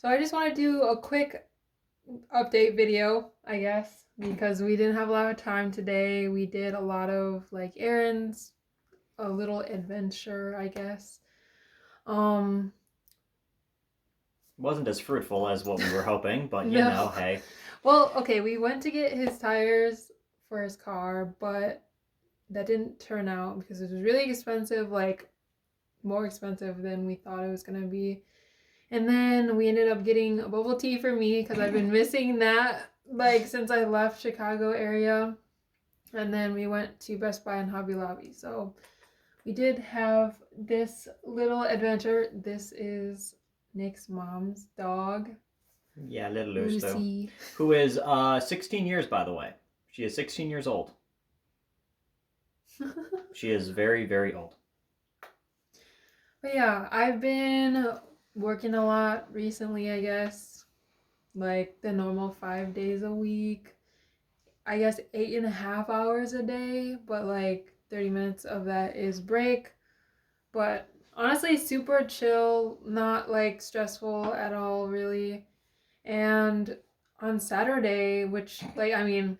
So I just want to do a quick update video, I guess, because we didn't have a lot of time today. We did a lot of like errands, a little adventure, I guess. Um, Wasn't as fruitful as what we were hoping, but no. hey. Well, okay, we went to get his tires for his car, but that didn't turn out because it was really expensive, like more expensive than we thought it was going to be. And then we ended up getting a bubble tea for me because I've been missing that like since I left Chicago area. And then we went to Best Buy and Hobby Lobby. So we did have this little adventure. This is Nick's mom's dog, Yeah, little Lusto. Lucy. Who is 16 years, by the way. She is 16 years old. She is very, very old. But yeah, I've been working a lot recently, I guess. Like the normal 5 days a week. I guess 8.5 hours a day, but like 30 minutes of that is break. But honestly, super chill, not like stressful at all, really. And on Saturday, which, like, I mean,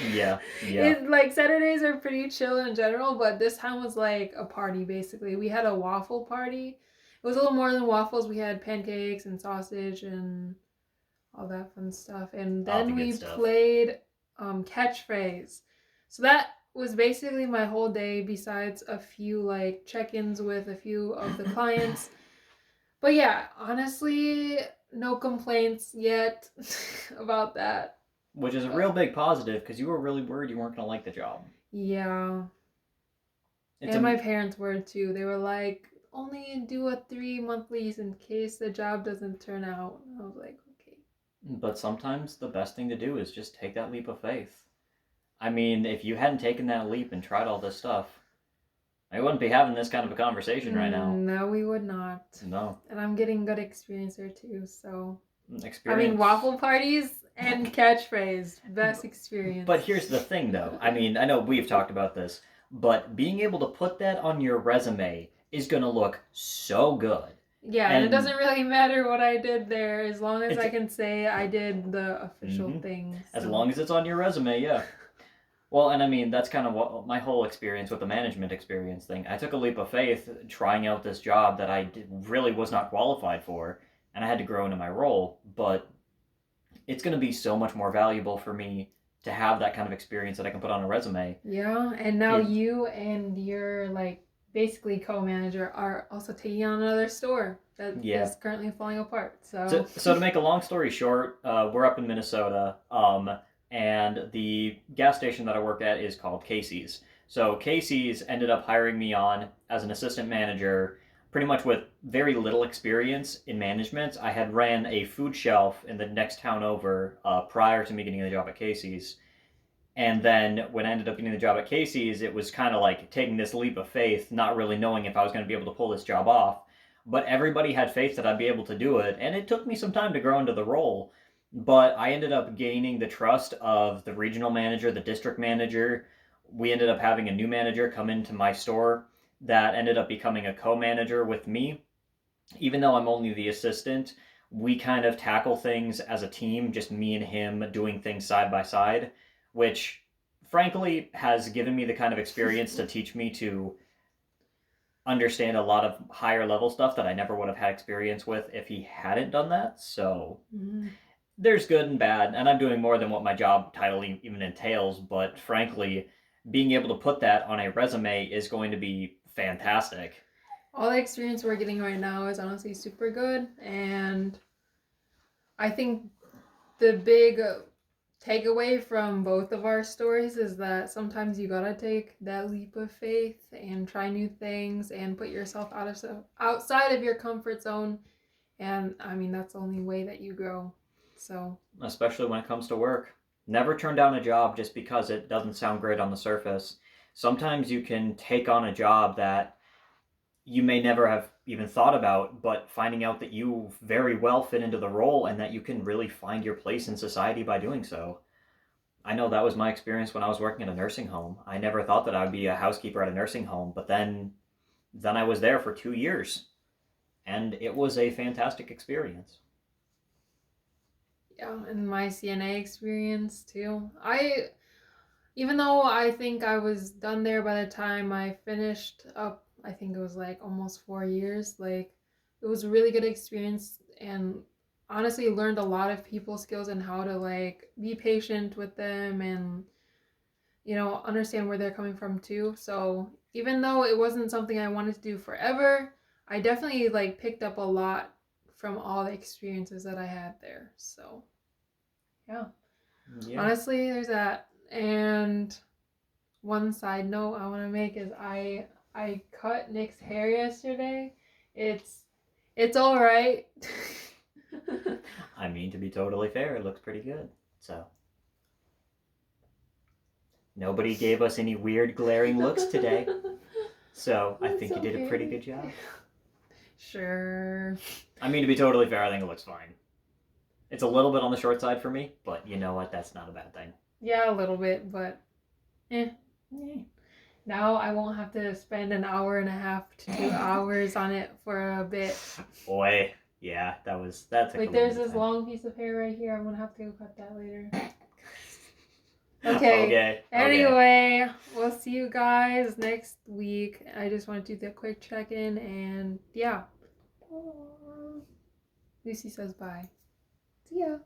Yeah, yeah. it like Saturdays are pretty chill in general, but this time was like a party basically. We had a waffle party. It was a little more than waffles. We had pancakes and sausage and all that fun stuff. And All the then good we stuff. played catchphrase. So that was basically my whole day, besides a few like check-ins with a few of the clients. But yeah, honestly, no complaints yet about that. Which is a real But big positive because you were really worried you weren't going to like the job. yeah. It's And a, my parents were too. They were like, only do a 3 month lease in case the job doesn't turn out. And I was like, okay. but sometimes the best thing to do is just take that leap of faith. I mean, if you hadn't taken that leap and tried all this stuff, I wouldn't be having this kind of a conversation right now. No, we would not. No. And I'm getting good experience there too. So, I mean, Experience. waffle parties and catchphrase, best But experience. here's the thing, though. I mean, I know we've talked about this, but being able to put that on your resume is going to look so good. Yeah, and it And doesn't really matter what I did there as long as it's I can say I did the official hmm thing. as So, long as it's on your resume, yeah. Well, and I mean, that's kind of what my whole experience with the management experience thing. I took a leap of faith trying out this job that really was not qualified for, and I had to grow into my role, but it's going to be so much more valuable for me to have that kind of experience that I can put on a resume. yeah, and now It, you and your like basically co-manager are also taking on another store that yeah. is currently falling apart. So, So to make a long story short, we're up in Minnesota, and the gas station that I work at is called Casey's. So Casey's ended up hiring me on as an assistant manager, pretty much with very little experience in management. I had ran a food shelf in the next town over prior to me getting the job at Casey's. And then when I ended up getting the job at Casey's, it was kind of like taking this leap of faith, not really knowing if I was going to be able to pull this job off. But everybody had faith that I'd be able to do it, and it took me some time to grow into the role. But I ended up gaining the trust of the regional manager, the district manager. We ended up having a new manager come into my store that ended up becoming a co manager with me. Even though I'm only the assistant, we kind of tackle things as a team, just me and him doing things side by side, which frankly has given me the kind of experience to teach me to understand a lot of higher level stuff that I never would have had experience with if he hadn't done that. So mm-hmm. there's good and bad, and I'm doing more than what my job title even entails, but frankly, being able to put that on a resume is going to be fantastic. All the experience we're getting right now is honestly super good, and I think the big takeaway from both of our stories is that sometimes you gotta take that leap of faith and try new things and put yourself outside of your comfort zone. And I mean, that's the only way that you grow. So, Especially when it comes to work. Never turn down a job just because it doesn't sound great on the surface. Sometimes you can take on a job that you may never have even thought about, but finding out that you very well fit into the role and that you can really find your place in society by doing so. I know that was my experience when I was working at a nursing home. I never thought that I'd be a housekeeper at a nursing home, but then I was there for 2 years. and it was a fantastic experience. Yeah, and my CNA experience too. Even though I think I was done there by the time I finished up, I think it was like almost 4 years. Like, it was a really good experience, and honestly learned a lot of people skills and how to like be patient with them and understand where they're coming from too. So even though it wasn't something I wanted to do forever, I definitely like picked up a lot from all the experiences that I had there. So yeah. Yeah. Honestly, there's that. And one side note I want to make is I cut Nick's hair yesterday. It's all right. I mean, to be totally fair, it looks pretty good. So, nobody gave us any weird glaring looks today. So, I think you did a pretty good job. Sure. I mean, to be totally fair, I think it looks fine. It's a little bit on the short side for me, but you know what? That's not a bad thing. Yeah, a little bit, but eh. Now I won't have to spend an hour and a half to 2 hours on it for a bit. Boy, yeah, that's a Like, there's this long piece of hair right here. I'm gonna have to go cut that later. Okay. Anyway, we'll see you guys next week. I just want to do the quick check-in, and yeah. Lucy says bye. See ya.